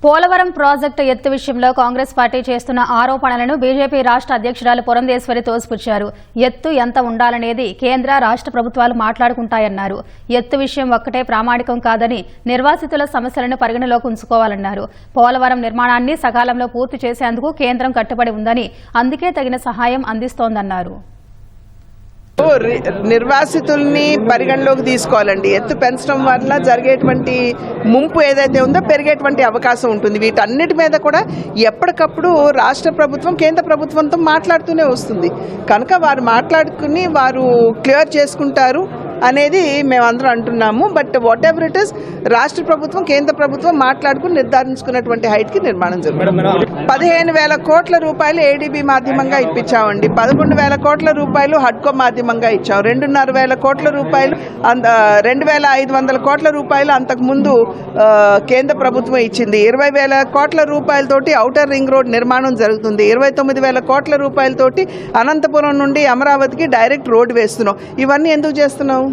Polavaram project ఎత్తు విషయంలో Congress party చేస్తున్న ఆరోపణలను బీజేపీ రాష్ట్ర అధ్యక్షురాలు పురంధేశ్వరి తోసిపుచ్చారు. ఎత్తు ఎంత ఉండాలనేది కేంద్ర రాష్ట్ర ప్రభుత్వాలు మాట్లాడుకుంటాయన్నారు. ఎత్తు విషయం ఒక్కటే ప్రామాణికం కాదని, నిర్వాసితుల సమస్యలను పరిగణలోకి ఉంచుకోవాలన్నారు. పోలవరం నిర్మాణాన్ని సకాలంలో పూర్తి చేసేందుకు కేంద్రం కట్టుబడి ఉందని, అందుకే తగిన సహాయం అందిస్తోందన్నారు. నిర్వాసితుల్ని పరిగణలోకి తీసుకోవాలండి. ఎత్తు పెంచడం వల్ల జరిగేటువంటి ముంపు ఏదైతే ఉందో పెరిగేటువంటి అవకాశం ఉంటుంది. వీటన్నిటి మీద కూడా ఎప్పటికప్పుడు రాష్ట్ర ప్రభుత్వం కేంద్ర ప్రభుత్వంతో మాట్లాడుతూనే వస్తుంది కనుక వారు మాట్లాడుకుని వారు క్లియర్ చేసుకుంటారు అనేది మేమందరం అంటున్నాము. But what ever it is, రాష్ట్ర ప్రభుత్వం కేంద్ర ప్రభుత్వం మాట్లాడుకుని నిర్ధారించుకున్నటువంటి హైట్కి నిర్మాణం జరుగుతుంది. 15,000 కోట్ల రూపాయలు ఏడీబీ మాధ్యమంగా ఇప్పించామండి. 11,000 కోట్ల రూపాయలు హడ్కో మాధ్యమంగా ఇచ్చాం. 2,500 కోట్ల రూపాయలు 2,500 కోట్ల రూపాయలు అంతకుముందు కేంద్ర ప్రభుత్వం ఇచ్చింది. 20,000 కోట్ల రూపాయలతోటి ఔటర్ రింగ్ రోడ్ నిర్మాణం జరుగుతుంది. 29,000 కోట్ల రూపాయలతోటి అనంతపురం నుండి అమరావతికి డైరెక్ట్ రోడ్ వేస్తున్నాం. ఇవన్నీ ఎందుకు చేస్తున్నాం?